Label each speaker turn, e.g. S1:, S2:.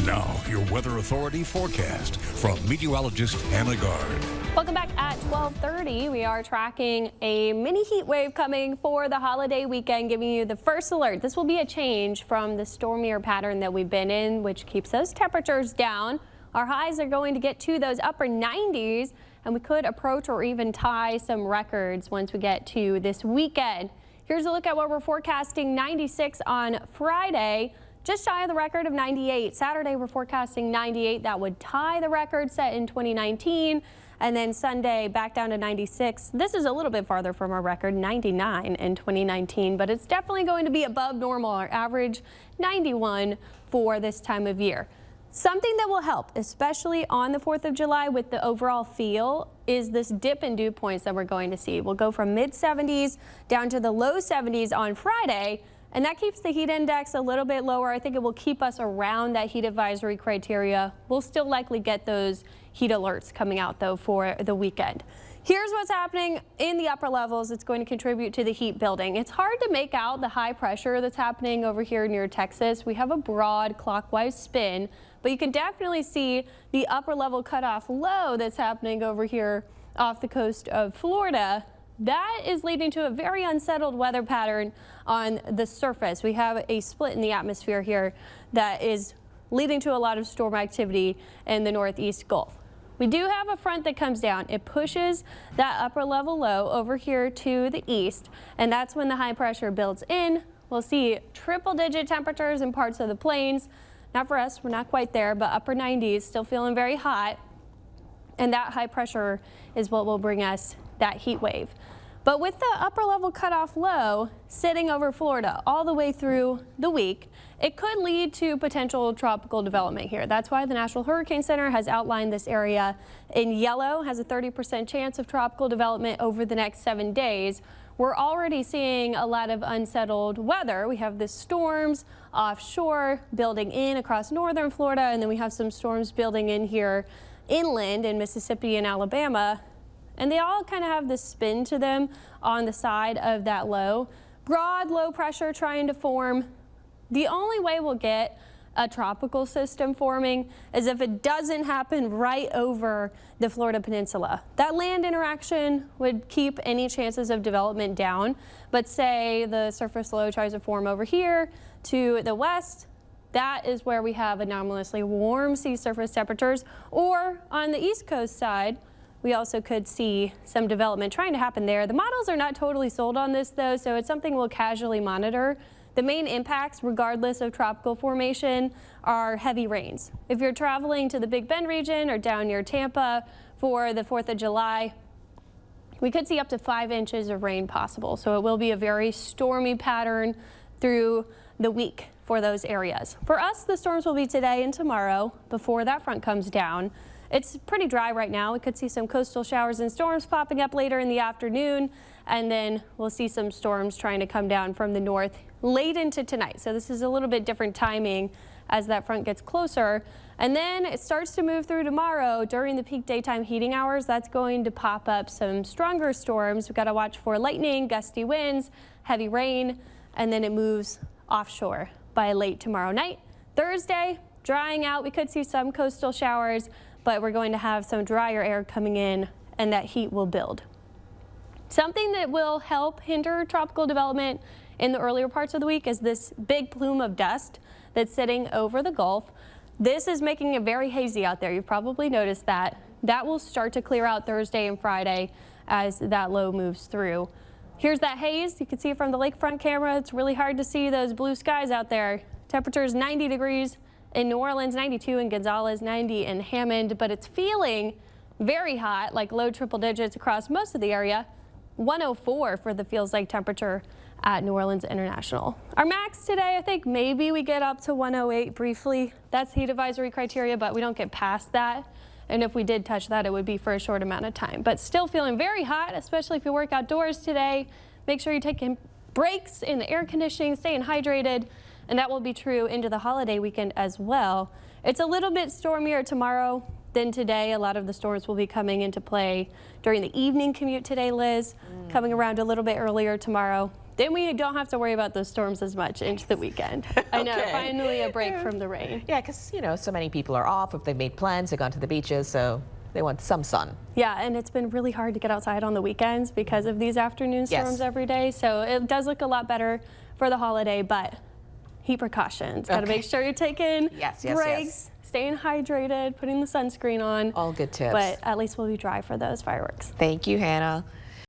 S1: Now, your Weather Authority forecast from meteorologist Hannah Gard.
S2: Welcome back at 12:30. We are tracking a mini heat wave coming for the holiday weekend, giving you the first alert. This will be a change from the stormier pattern that we've been in, which keeps those temperatures down. Our highs are going to get to those upper 90s, and we could approach or even tie some records once we get to this weekend. Here's a look at what we're forecasting. 96 on Friday. Just shy of the record of 98. Saturday, we're forecasting 98. That would tie the record set in 2019. And then Sunday, back down to 96. This is a little bit farther from our record, 99 in 2019. But it's definitely going to be above normal, our average 91 for this time of year. Something that will help, especially on the 4th of July with the overall feel, is this dip in dew points that we're going to see. We'll go from mid-70s down to the low 70s on Friday. And that keeps the heat index a little bit lower. I think it will keep us around that heat advisory criteria. We'll still likely get those heat alerts coming out, though, for the weekend. Here's what's happening in the upper levels. It's going to contribute to the heat building. It's hard to make out the high pressure that's happening over here near Texas. We have a broad clockwise spin, but you can definitely see the upper level cutoff low that's happening over here off the coast of Florida. That is leading to a very unsettled weather pattern on the surface. We have a split in the atmosphere here that is leading to a lot of storm activity in the northeast Gulf. We do have a front that comes down. It pushes that upper level low over here to the east, and that's when the high pressure builds in. We'll see triple-digit temperatures in parts of the plains. Not for us, we're not quite there, but upper 90s, still feeling very hot. And that high pressure is what will bring us that heat wave. But with the upper level cutoff low sitting over Florida all the way through the week, it could lead to potential tropical development here. That's why the National Hurricane Center has outlined this area in yellow, has a 30% chance of tropical development over the next 7 days. We're already seeing a lot of unsettled weather. We have the storms offshore building in across northern Florida, and then we have some storms building in here inland in Mississippi and Alabama. And they all kind of have this spin to them on the side of that low. Broad low pressure trying to form. The only way we'll get a tropical system forming is if it doesn't happen right over the Florida Peninsula. That land interaction would keep any chances of development down. But say the surface low tries to form over here to the west, that is where we have anomalously warm sea surface temperatures. Or on the east coast side, we also could see some development trying to happen there. The models are not totally sold on this, though, so it's something we'll casually monitor. The main impacts, regardless of tropical formation, are heavy rains. If you're traveling to the Big Bend region or down near Tampa for the 4th of July, we could see up to 5 inches of rain possible. So it will be a very stormy pattern through the week for those areas. For us, the storms will be today and tomorrow before that front comes down. It's pretty dry right now. We could see some coastal showers and storms popping up later in the afternoon, and then we'll see some storms trying to come down from the north late into tonight. So this is a little bit different timing as that front gets closer. And then it starts to move through tomorrow during the peak daytime heating hours. That's going to pop up some stronger storms. We've got to watch for lightning, gusty winds, heavy rain, and then it moves offshore by late tomorrow night. Thursday, drying out. We could see some coastal showers, but we're going to have some drier air coming in, and that heat will build. Something that will help hinder tropical development in the earlier parts of the week is this big plume of dust that's sitting over the Gulf. This is making it very hazy out there. You've probably noticed that. That will start to clear out Thursday and Friday as that low moves through. Here's that haze. You can see it from the lakefront camera. It's really hard to see those blue skies out there. Temperatures 90 degrees in New Orleans, 92 in Gonzales, 90 in Hammond, but it's feeling very hot, like low triple digits across most of the area. 104 for the feels like temperature at New Orleans International. Our max today, I think maybe we get up to 108 briefly. That's heat advisory criteria, but we don't get past that. And if we did touch that, it would be for a short amount of time. But still feeling very hot, especially if you work outdoors today. Make sure you're taking breaks in the air conditioning, staying hydrated. And that will be true into the holiday weekend as well. It's a little bit stormier tomorrow than today. A lot of the storms will be coming into play during the evening commute today, Liz. Coming around a little bit earlier tomorrow. then we don't have to worry about those storms as much into the weekend. I know,
S3: Okay.
S2: finally a break from the rain.
S3: Yeah, because, you know, so many people are off. If they've made plans, they've gone to the beaches, so they want some sun.
S2: Yeah, and it's been really hard to get outside on the weekends because of these afternoon storms
S3: Yes.
S2: every day. So it does look a lot better for the holiday, but heat precautions. Got to make sure you're taking
S3: Yes,
S2: breaks, staying hydrated, putting the sunscreen on.
S3: All good tips.
S2: But at least we'll be dry for those fireworks.
S3: Thank you, Hannah.